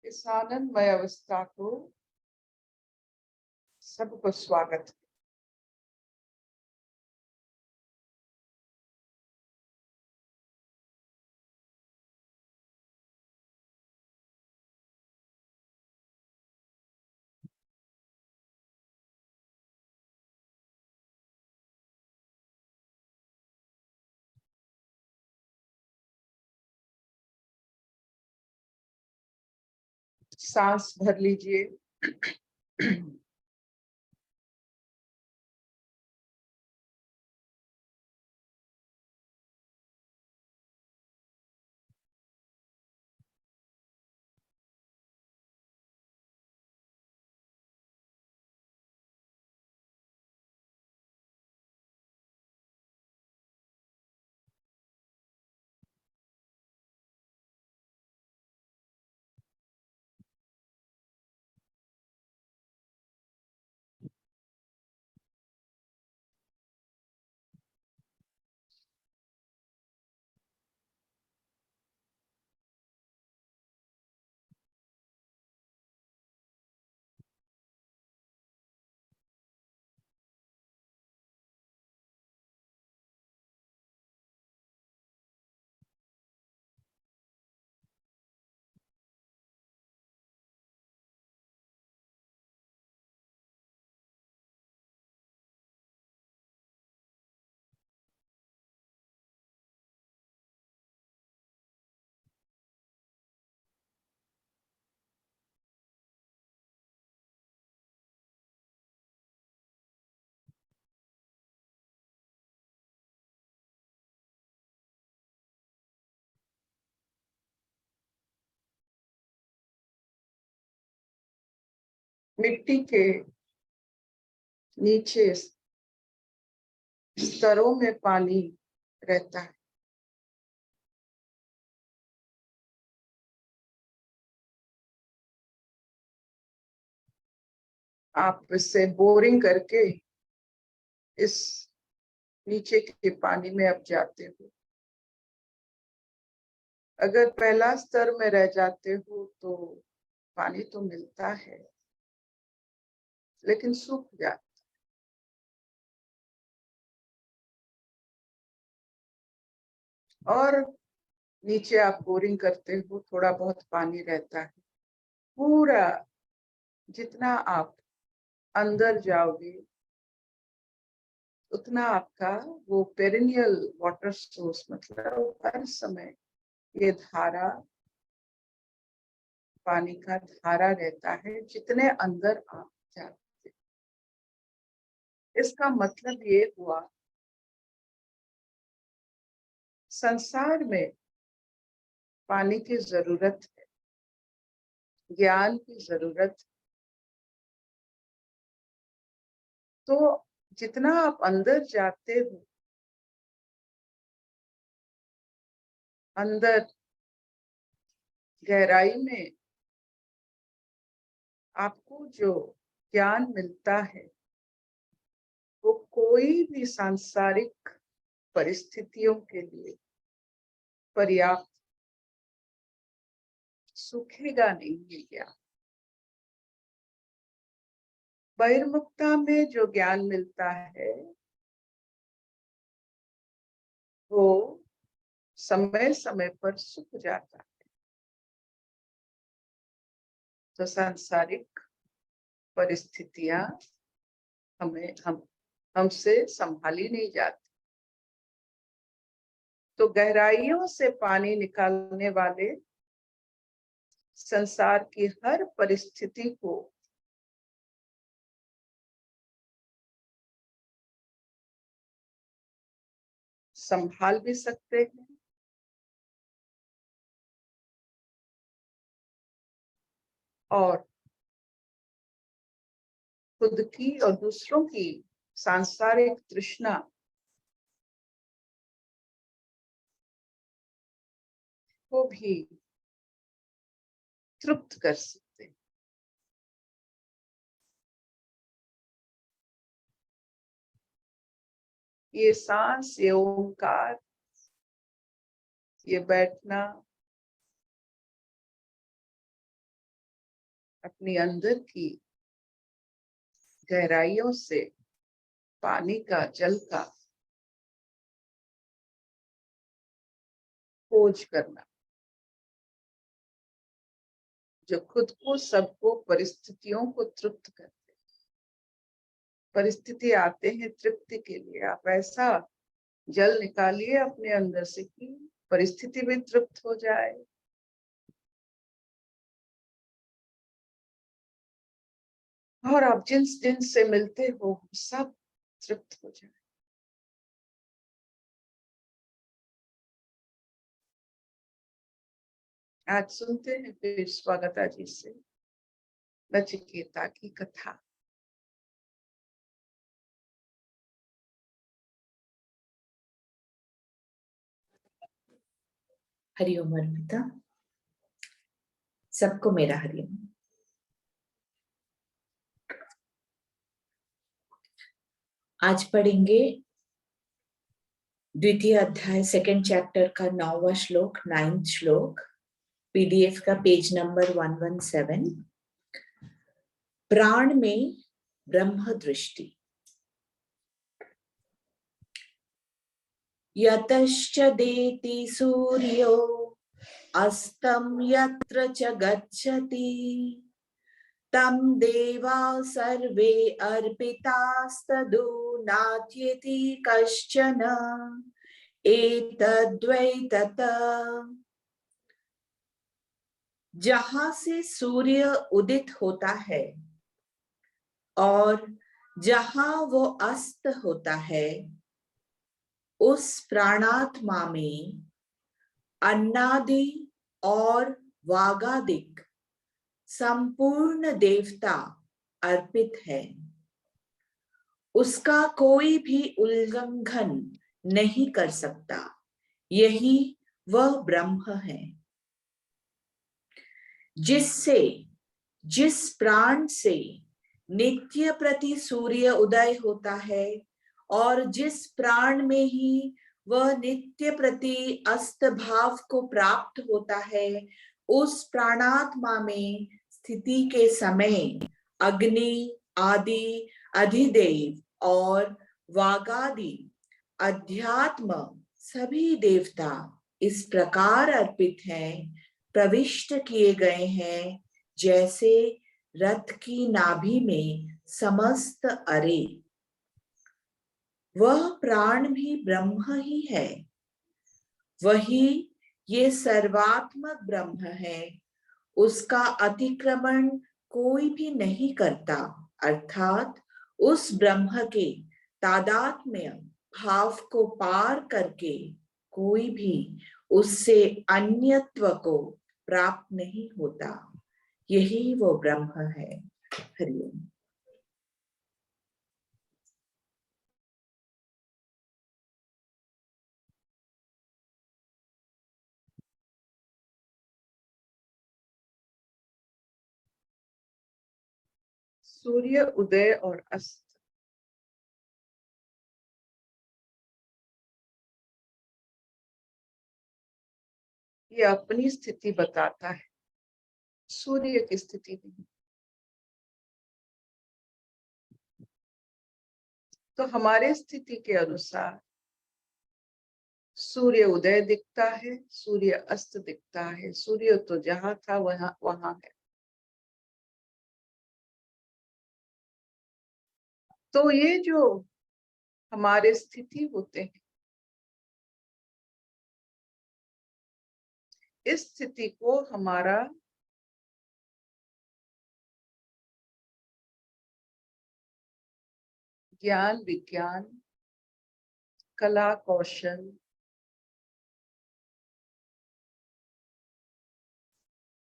इस आनंदमय अवस्था को सबको स्वागत। सांस भर लीजिए। मिट्टी के नीचे स्तरों में पानी रहता है। आप इससे बोरिंग करके इस नीचे के पानी में अब जाते हो। अगर पहला स्तर में रह जाते हो तो पानी तो मिलता है लेकिन सूख जाता। और नीचे आप बोरिंग करते हो, थोड़ा बहुत पानी रहता है। पूरा जितना आप अंदर जाओगे उतना आपका वो पेरिनियल वाटर सोर्स, मतलब हर समय ये धारा, पानी का धारा रहता है जितने अंदर आप जाते। इसका मतलब ये हुआ संसार में पानी की जरूरत है, ज्ञान की जरूरत है। तो जितना आप अंदर जाते हो, अंदर गहराई में आपको जो ज्ञान मिलता है वो कोई भी सांसारिक परिस्थितियों के लिए पर्याप्त, सूखेगा नहीं ये ज्ञान। बहिर्मुखता में जो ज्ञान मिलता है वो समय समय पर सूख जाता है। तो सांसारिक परिस्थितियां हमसे संभाली नहीं जाती। तो गहराइयों से पानी निकालने वाले संसार की हर परिस्थिति को संभाल भी सकते हैं और खुद की और दूसरों की सांसारिक तृष्णा को भी तृप्त कर सकते हैं। ये सांस, ये ओंकार, ये बैठना अपनी अंदर की गहराइयों से पानी का, जल का खोज करना, जो खुद को, सबको, परिस्थितियों को तृप्त करते। परिस्थिति आते हैं तृप्ति के लिए, आप ऐसा जल निकालिए अपने अंदर से कि परिस्थिति भी तृप्त हो जाए, और आप जिस जिन से मिलते हो सब तृप्त हो जाए। आज सुनते हैं फिर स्वागता जी से नचिकेता की कथा। हरिओम अर्पिता, सबको मेरा हरिओम। आज पढ़ेंगे द्वितीय अध्याय सेकंड चैप्टर का 9वां श्लोक, 9th श्लोक, पीडीएफ का पेज नंबर 117। प्राण में ब्रह्म दृष्टि। यतश्च देति सूर्यो अस्तं यत्र च गच्छति तं देवा सर्वे अर्पितास्तदु नात्येति कश्चन एतद्वै तत्। जहां से सूर्य उदित होता है और जहां वो अस्त होता है, उस प्राणात्मा में अन्नादि और वागादिक संपूर्ण देवता अर्पित है। उसका कोई भी उल्लंघन नहीं कर सकता। यही वह ब्रह्म है। जिससे, जिस प्राण से नित्य प्रति सूर्य उदय होता है और जिस प्राण में ही वह नित्य प्रति अस्त भाव को प्राप्त होता है, उस प्राणात्मा में स्थिति के समय अग्नि आदि अधिदेव और वागादि अध्यात्म सभी देवता इस प्रकार अर्पित हैं, प्रविष्ट किए गए हैं, जैसे रथ की नाभि में समस्त अरे। वह प्राण भी ब्रह्म ही है। वही ये सर्वात्मक ब्रह्म है। उसका अतिक्रमण कोई भी नहीं करता, अर्थात उस ब्रह्म के तादात्म्य भाव को पार करके कोई भी उससे अन्यत्व को प्राप्त नहीं होता। यही वो ब्रह्म है। हरिओम। सूर्य उदय और अस्त, ये अपनी स्थिति बताता है, सूर्य की स्थिति नहीं। तो हमारे स्थिति के अनुसार सूर्य उदय दिखता है, सूर्य अस्त दिखता है। सूर्य तो जहां था वहां वहां है। तो ये जो हमारे स्थिति होते हैं, इस स्थिति को हमारा ज्ञान, विज्ञान, कला, कौशल,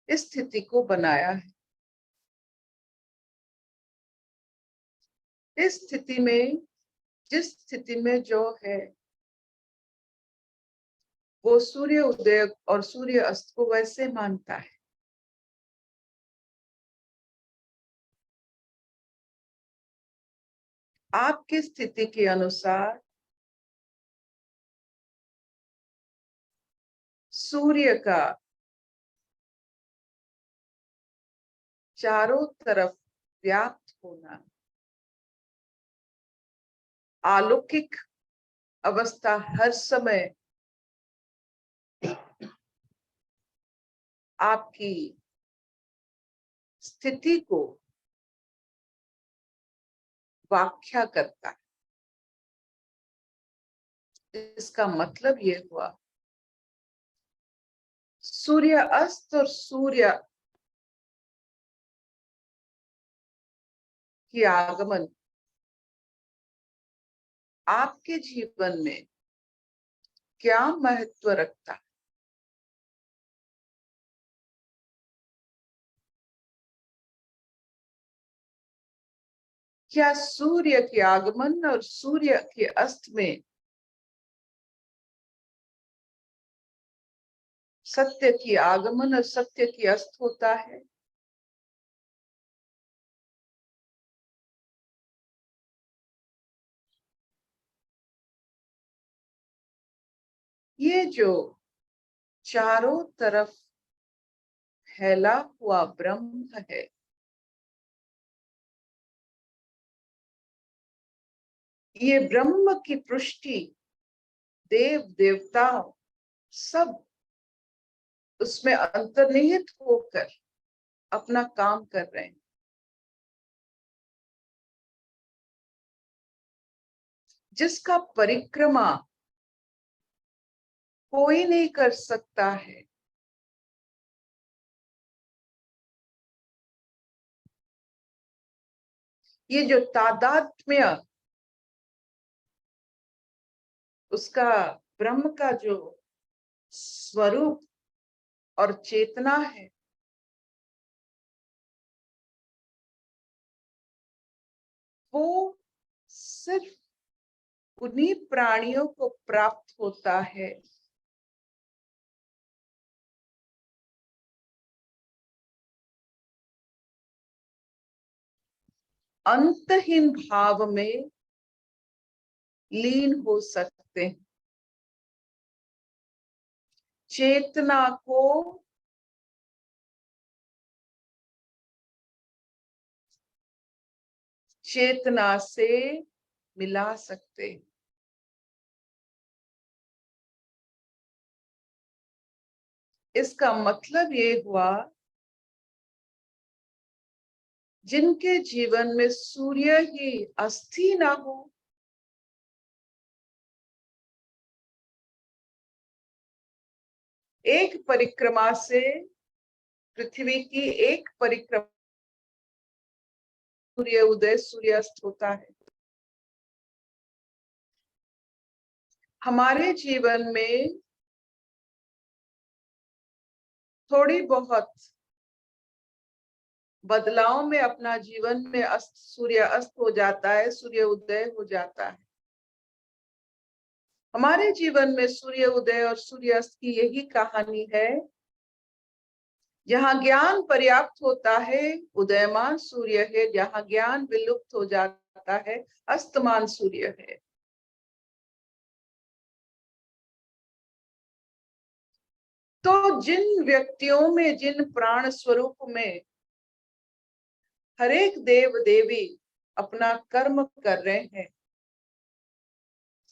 इस स्थिति को बनाया है। इस स्थिति में, जिस स्थिति में जो है, वो सूर्य उदय और सूर्य अस्त को वैसे मानता है। आपकी स्थिति के अनुसार सूर्य का चारों तरफ व्याप्त होना, अलौकिक अवस्था हर समय आपकी स्थिति को व्याख्या करता है। इसका मतलब ये हुआ, सूर्य अस्त और सूर्य की आगमन आपके जीवन में क्या महत्व रखता है? क्या सूर्य के आगमन और सूर्य के अस्त में सत्य की आगमन और सत्य की अस्त होता है? ये जो चारों तरफ फैला हुआ ब्रह्म है, ये ब्रह्म की पुष्टि देव देवता सब उसमें अंतर्निहित होकर अपना काम कर रहे हैं। जिसका परिक्रमा कोई नहीं कर सकता है, ये जो तादात्म्य उसका ब्रह्म का जो स्वरूप और चेतना है, वो सिर्फ उन्हीं प्राणियों को प्राप्त होता है अंतहीन भाव में लीन हो सकते हैं। चेतना को चेतना से मिला सकते हैं। इसका मतलब ये हुआ, जिनके जीवन में सूर्य ही अस्थि ना हो, एक परिक्रमा से पृथ्वी की एक परिक्रमा सूर्य उदय सूर्यास्त होता है। हमारे जीवन में थोड़ी बहुत बदलाव में अपना जीवन में सूर्य अस्त हो जाता है, सूर्य उदय हो जाता है। हमारे जीवन में सूर्य उदय और सूर्य अस्त की यही कहानी है। जहां ज्ञान पर्याप्त होता है उदयमान सूर्य है, जहां ज्ञान विलुप्त हो जाता है अस्तमान सूर्य है। तो जिन व्यक्तियों में, जिन प्राण स्वरूप में हर एक देव देवी अपना कर्म कर रहे हैं,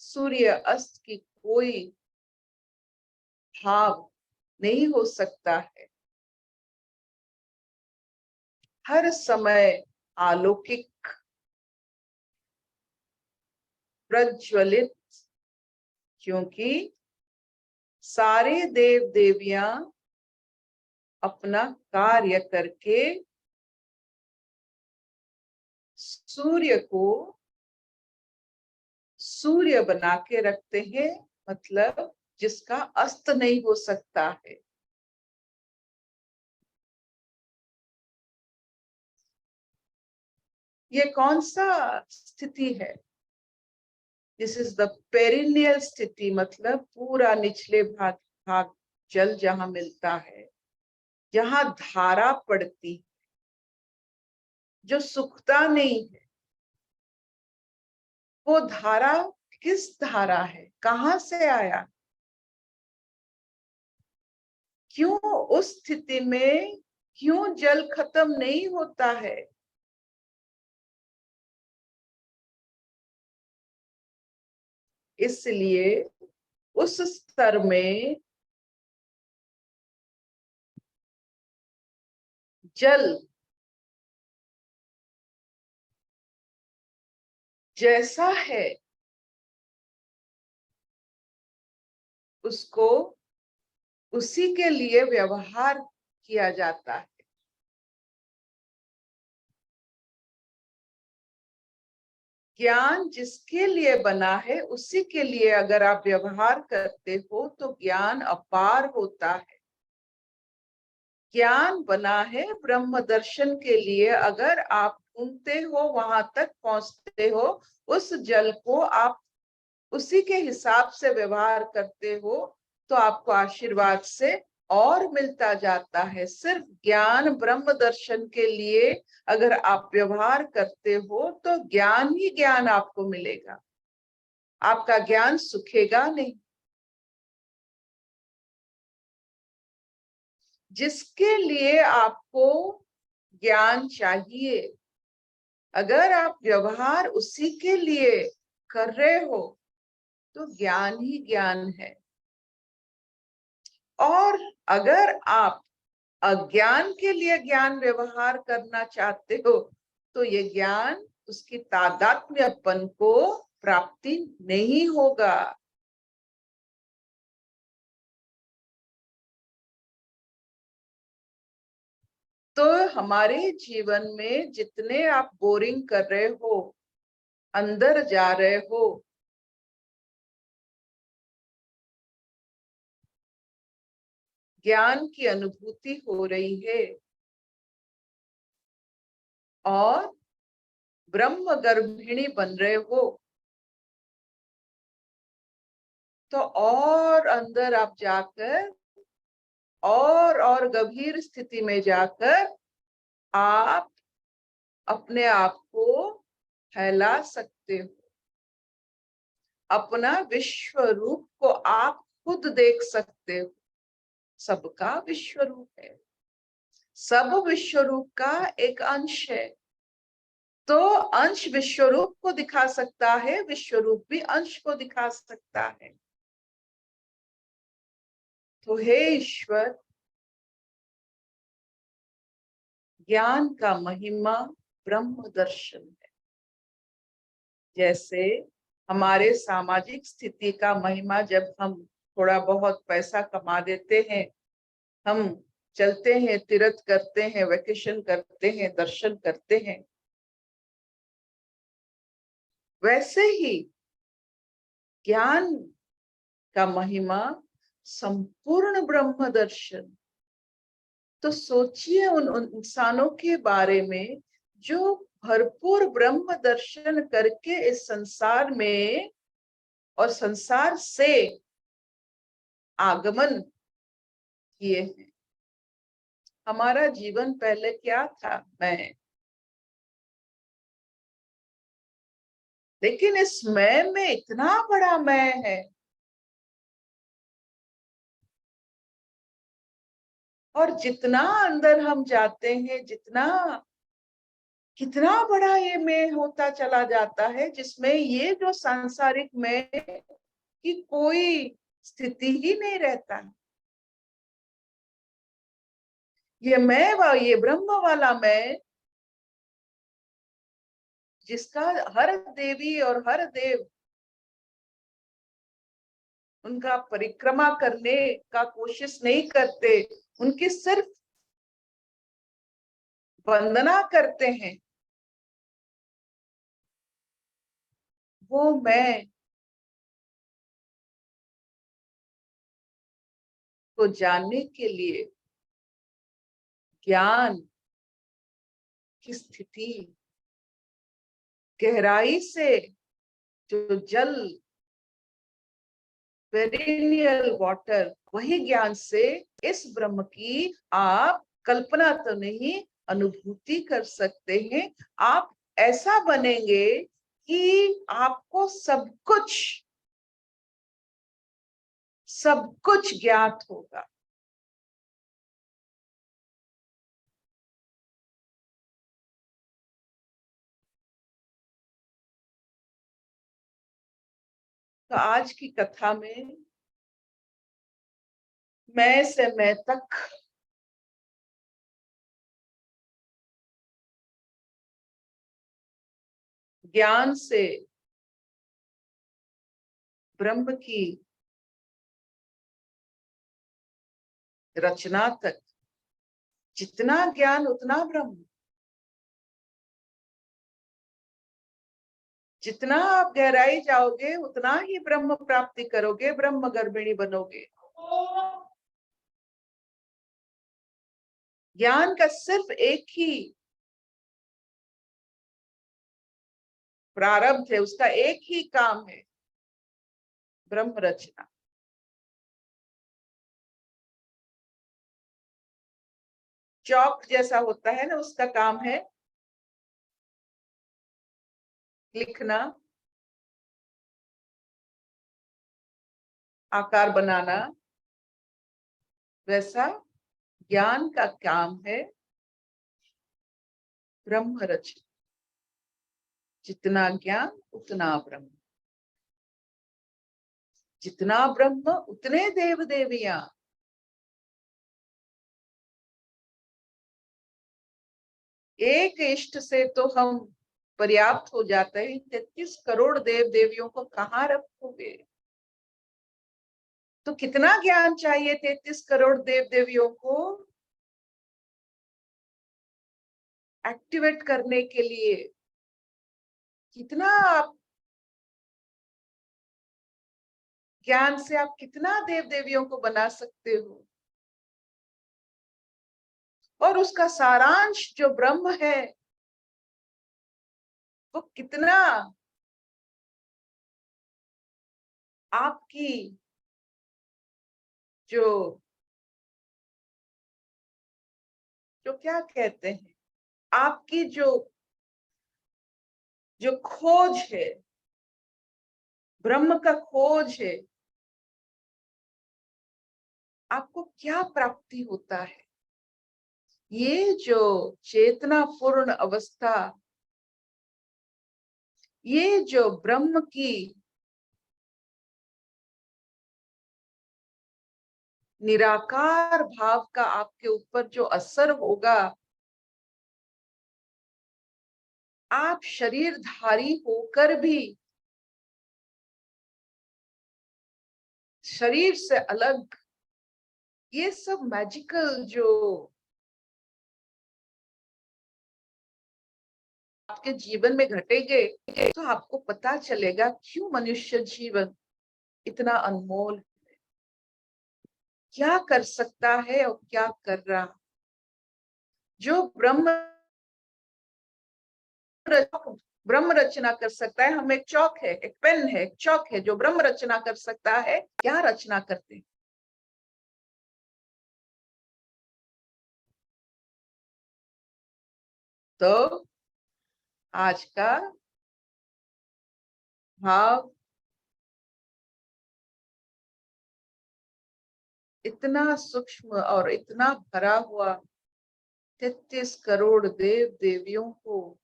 सूर्य अस्त की कोई भाव नहीं हो सकता है। हर समय अलौकिक प्रज्वलित, क्योंकि सारे देव देवियां अपना कार्य करके सूर्य को सूर्य बना के रखते हैं, मतलब जिसका अस्त नहीं हो सकता है। ये कौन सा स्थिति है? दिस इज द पेरिनियल स्थिति, मतलब पूरा निचले भाग जल जहां मिलता है, जहां धारा पड़ती, जो सूखता नहीं है। वो धारा किस धारा है, कहां से आया, क्यों उस स्थिति में क्यों जल खत्म नहीं होता है? इसलिए उस स्तर में जल जैसा है उसको उसी के लिए व्यवहार किया जाता है। ज्ञान जिसके लिए बना है उसी के लिए अगर आप व्यवहार करते हो तो ज्ञान अपार होता है। ज्ञान बना है ब्रह्म दर्शन के लिए, अगर आप ढूंढते हो वहां तक पहुंचते हो, उस जल को आप उसी के हिसाब से व्यवहार करते हो तो आपको आशीर्वाद से और मिलता जाता है। सिर्फ ज्ञान ब्रह्म दर्शन के लिए अगर आप व्यवहार करते हो तो ज्ञान ही ज्ञान आपको मिलेगा, आपका ज्ञान सूखेगा नहीं। जिसके लिए आपको ज्ञान चाहिए, अगर आप व्यवहार उसी के लिए कर रहे हो तो ज्ञान ही ज्ञान है। और अगर आप अज्ञान के लिए ज्ञान व्यवहार करना चाहते हो तो ये ज्ञान उसकी तादात्म्यपन को प्राप्ति नहीं होगा। तो हमारे जीवन में जितने आप बोरिंग कर रहे हो, अंदर जा रहे हो, ज्ञान की अनुभूति हो रही है और ब्रह्म गर्भिणी बन रहे हो, तो और अंदर आप जाकर और गंभीर स्थिति में जाकर आप अपने आप को फैला सकते हो। अपना विश्व रूप को आप खुद देख सकते हो। सबका विश्व रूप है, सब विश्व रूप का एक अंश है। तो अंश विश्व रूप को दिखा सकता है, विश्व रूप भी अंश को दिखा सकता है। तो हे ईश्वर, ज्ञान का महिमा ब्रह्म दर्शन है। जैसे हमारे सामाजिक स्थिति का महिमा, जब हम थोड़ा बहुत पैसा कमा देते हैं, हम चलते हैं, तीर्थ करते हैं, वेकेशन करते हैं, दर्शन करते हैं, वैसे ही ज्ञान का महिमा संपूर्ण ब्रह्म दर्शन। तो सोचिए उन इंसानों के बारे में जो भरपूर ब्रह्म दर्शन करके इस संसार में और संसार से आगमन किए हैं। हमारा जीवन पहले क्या था? मैं, लेकिन इस मैं में इतना बड़ा मैं है, और जितना अंदर हम जाते हैं, जितना कितना बड़ा ये मैं होता चला जाता है, जिसमें ये जो सांसारिक मैं की कोई स्थिति ही नहीं रहता है। ये ब्रह्म वाला मैं, जिसका हर देवी और हर देव उनका परिक्रमा करने का कोशिश नहीं करते, उनकी सिर्फ वंदना करते हैं, वो मैं को जानने के लिए ज्ञान की स्थिति, गहराई से जो जल, पेरिनियल वाटर, वही ज्ञान से इस ब्रह्म की आप कल्पना तो नहीं, अनुभूति कर सकते हैं। आप ऐसा बनेंगे कि आपको सब कुछ ज्ञात होगा। तो आज की कथा में मैं से मैं तक ज्ञान से ब्रह्म की रचना तक, जितना ज्ञान उतना ब्रह्म। जितना आप गहराई जाओगे उतना ही ब्रह्म प्राप्ति करोगे, ब्रह्म गर्भिणी बनोगे। ज्ञान का सिर्फ एक ही प्रारब्ध है, उसका एक ही काम है, ब्रह्म रचना। चौक जैसा होता है ना, उसका काम है लिखना, आकार बनाना। वैसा ज्ञान का काम है ब्रह्म रचना। जितना ज्ञान उतना ब्रह्म, जितना ब्रह्म उतने देव देवियां। एक इष्ट से तो हम पर्याप्त हो जाते हैं, 33 करोड़ देव देवियों को कहाँ रखोगे? तो कितना ज्ञान चाहिए 33 करोड़ देव देवियों को एक्टिवेट करने के लिए? कितना आप ज्ञान से आप कितना देव देवियों को बना सकते हो? और उसका सारांश जो ब्रह्म है वो कितना आपकी जो जो क्या कहते हैं, आपकी जो जो खोज है, ब्रह्म का खोज है, आपको क्या प्राप्ति होता है? ये जो चेतना पूर्ण अवस्था, ये जो ब्रह्म की निराकार भाव का आपके ऊपर जो असर होगा, आप शरीरधारी होकर भी शरीर से अलग, ये सब मैजिकल जो आपके जीवन में घटेंगे, तो आपको पता चलेगा क्यों मनुष्य जीवन इतना अनमोल, क्या कर सकता है और क्या कर रहा। जो ब्रह्म रचना कर सकता है, हम एक चौक है, एक पेन है, एक चौक है, जो ब्रह्म रचना कर सकता है, क्या रचना करते हैं? तो आज का भाव इतना सूक्ष्म और इतना भरा हुआ, 33 करोड़ देव देवियों को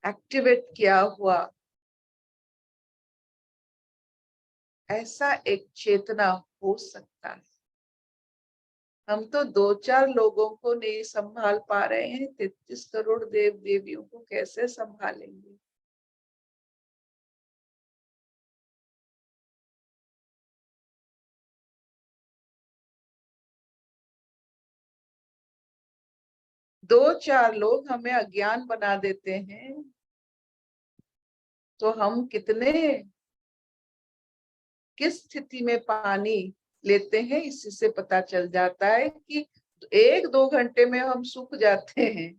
एक्टिवेट किया हुआ ऐसा एक चेतना हो सकता है। हम तो 2-4 लोगों को नहीं संभाल पा रहे हैं, 33 करोड़ देव देवियों को कैसे संभालेंगे? दो चार लोग हमें अज्ञान बना देते हैं, तो हम किस स्थिति में पानी लेते हैं, इसी से पता चल जाता है कि 1-2 घंटे में हम सूख जाते हैं।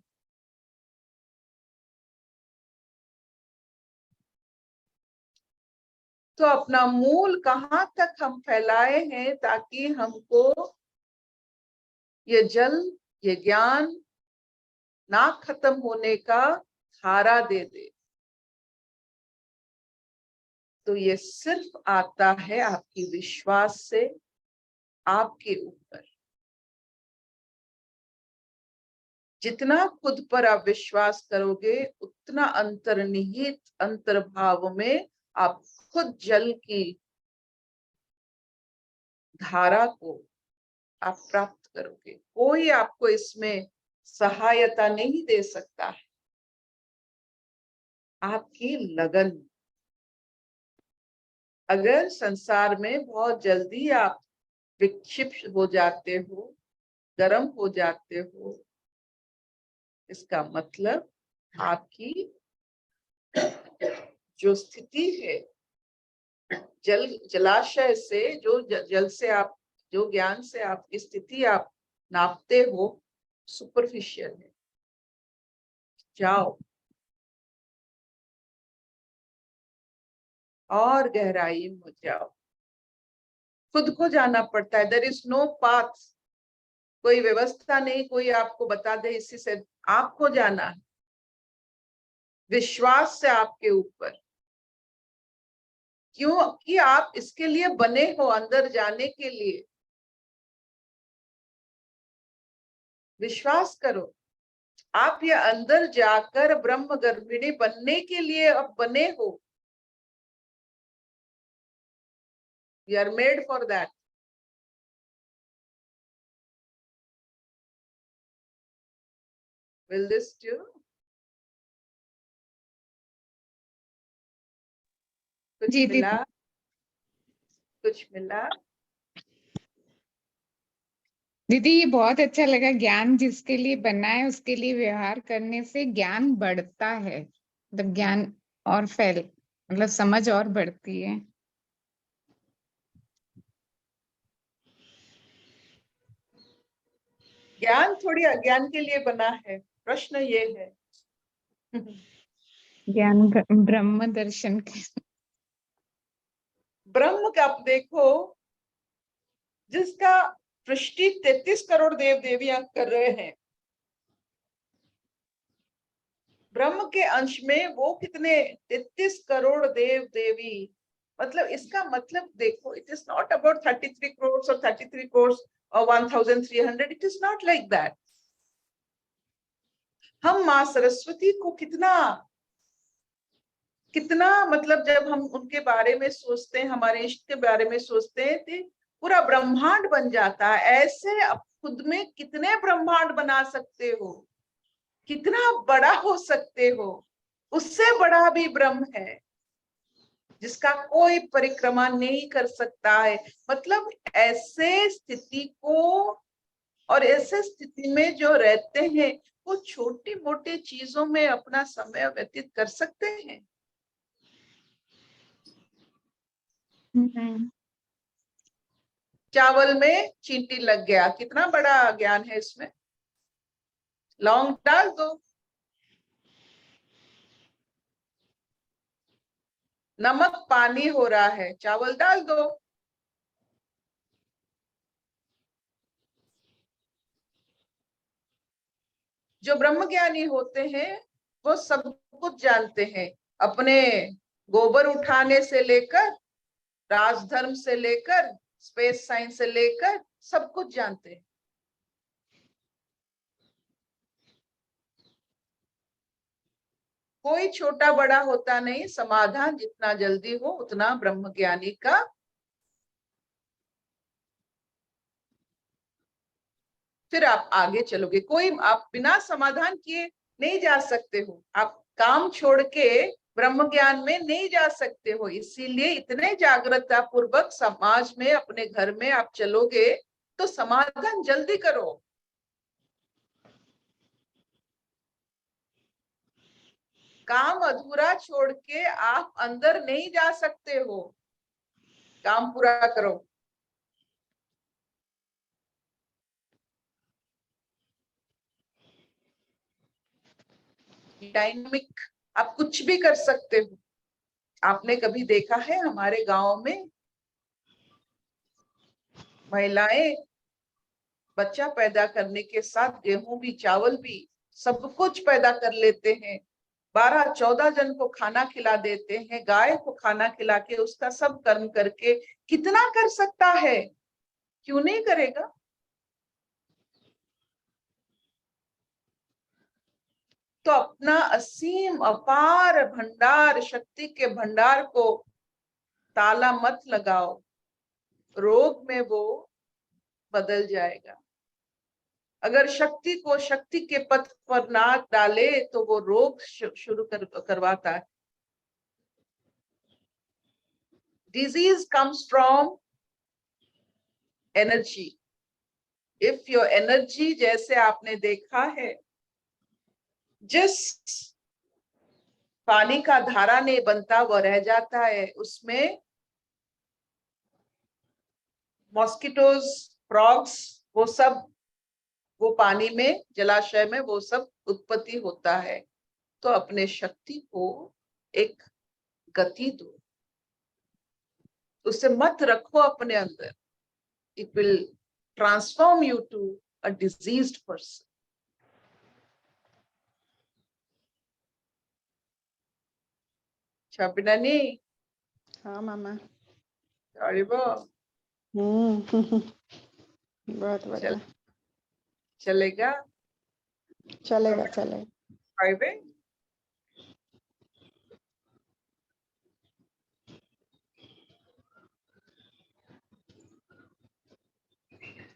तो अपना मूल कहाँ तक हम फैलाए हैं, ताकि हमको ये जल, ये ज्ञान ना खत्म होने का सहारा दे दे। तो ये सिर्फ आता है आपकी विश्वास से, आपके ऊपर। जितना खुद पर आप विश्वास करोगे, उतना अंतर्निहित अंतर्भाव में आप खुद जल की धारा को आप प्राप्त करोगे। कोई आपको इसमें सहायता नहीं दे सकता है। आपकी लगन। अगर संसार में बहुत जल्दी आप विक्षिप्त हो जाते हो, गर्म हो जाते हो, इसका मतलब आपकी जो स्थिति है, जलाशय से जल से आप जो ज्ञान से आपकी स्थिति आप नापते हो, सुपरफिशियल है। जाओ और गहराई में जाओ। खुद को जाना पड़ता है। There is no path. कोई व्यवस्था नहीं, कोई आपको बता दे इसी से। आपको जाना है विश्वास से आपके ऊपर, क्योंकि आप इसके लिए बने हो, अंदर जाने के लिए। विश्वास करो, आप ये अंदर जाकर ब्रह्म गर्भिणी बनने के लिए अब बने हो। You are made for that. Will this do? कुछ जी मिला? दीदी। कुछ मिला? दीदी ये बहुत अच्छा लगा। ज्ञान जिसके लिए बना है उसके लिए व्यवहार करने से ज्ञान बढ़ता है, मतलब ज्ञान और मतलब समझ और बढ़ती है। ज्ञान थोड़ी अज्ञान के लिए बना है। प्रश्न ये है। ज्ञान ब्रह्म दर्शन के। ब्रह्म का आप देखो, जिसका सृष्टि 33 करोड़ देव देवियां कर रहे हैं, ब्रह्म के अंश में वो कितने 33 करोड़ देव देवी। मतलब इसका मतलब देखो, it is not about 33 crore और 33 करोड़ और 1300। It is not like that. हम माँ सरस्वती को कितना कितना मतलब जब हम उनके बारे में सोचते हैं, हमारे इष्ट के बारे में सोचते हैं, तो पूरा ब्रह्मांड बन जाता है। ऐसे आप खुद में कितने ब्रह्मांड बना सकते हो, कितना बड़ा हो सकते हो। उससे बड़ा भी ब्रह्म है जिसका कोई परिक्रमा नहीं कर सकता है। मतलब ऐसे स्थिति को, और ऐसे स्थिति में जो रहते हैं, वो छोटी मोटी चीजों में अपना समय व्यतीत कर सकते हैं। चावल में चींटी लग गया, कितना बड़ा ज्ञान है इसमें। लौंग डाल दो, नमक पानी हो रहा है, चावल डाल दो। जो ब्रह्मज्ञानी होते हैं वो सब कुछ जानते हैं। अपने गोबर उठाने से लेकर, राजधर्म से लेकर, स्पेस साइंस से लेकर सब कुछ जानते हैं। कोई छोटा बड़ा होता नहीं, समाधान जितना जल्दी हो उतना ब्रह्मज्ञानी का। फिर आप आगे चलोगे। कोई आप बिना समाधान किए नहीं जा सकते हो। आप काम छोड़ के ब्रह्म ज्ञान में नहीं जा सकते हो। इसीलिए इतने जागरूकता पूर्वक समाज में, अपने घर में आप चलोगे तो समाधान जल्दी करो। काम अधूरा छोड़ के आप अंदर नहीं जा सकते हो। काम पूरा करो। डायनामिक, आप कुछ भी कर सकते हो। आपने कभी देखा है हमारे गांव में महिलाएं बच्चा पैदा करने के साथ गेहूं भी, चावल भी, सब कुछ पैदा कर लेते हैं। 12-14 जन को खाना खिला देते हैं, गाय को खाना खिला के उसका सब कर्म करके कितना कर सकता है, क्यों नहीं करेगा। तो अपना असीम अपार भंडार, शक्ति के भंडार को ताला मत लगाओ, रोग में वो बदल जाएगा। अगर शक्ति को शक्ति के पथ पर ना डाले तो वो रोग शुरू करवाता है। Disease comes from energy. If your energy, जैसे आपने देखा है, जिस पानी का धारा नहीं बनता वो रह जाता है, उसमें मॉस्किटोज, फ्रॉग्स, वो सब वो पानी में, जलाशय में वो सब उत्पत्ति होता है। तो अपने शक्ति को एक गति दो, उसे मत रखो अपने अंदर। It will transform you to a diseased person. Chabinani, हाँ मामा। Aribo, बहुत बढ़िया। चलेगा? चलेगा चलेगा। Aribe?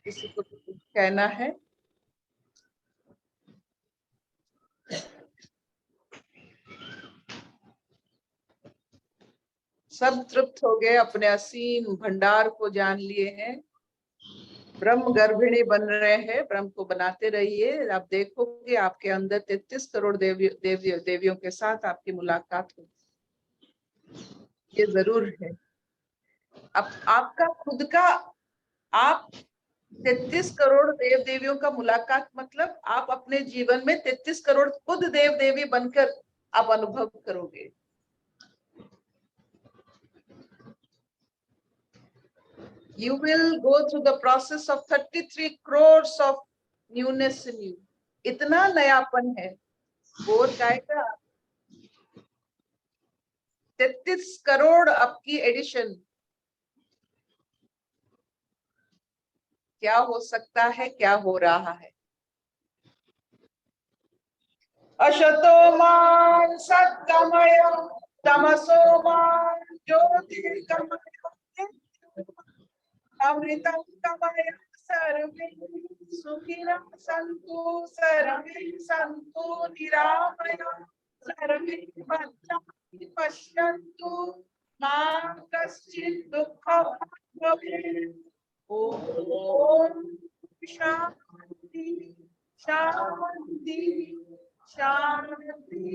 किसी को कुछ कहना है? सब तृप्त हो गए, अपने असीम भंडार को जान लिए हैं, ब्रह्म गर्भिणी बन रहे हैं। ब्रह्म को बनाते रहिए, आप देखोगे आपके अंदर 33 करोड़ देवियों के साथ आपकी मुलाकात होगी, ये जरूर है। अब आपका खुद का, आप 33 करोड़ देव देवियों का मुलाकात मतलब आप अपने जीवन में 33 करोड़ खुद देव देवी बनकर आप अनुभव करोगे। You will go through the process of 33 crores of newness in you. इतना नयापन है, बोर गाएगा। 33 करोड़ आपकी एडिशन, क्या हो सकता है, क्या हो रहा है? अशतो मान सद्गमय तमसो मान ज्योतिर्गमय अमृतं गमय सर्वे सुखिनः सन्तु सर्वे सन्तु निरामयाः सर्वे भद्राणि पश्यन्तु मा कश्चित् दुःखभाग् भवेत्। ओम शांति शांति शांति।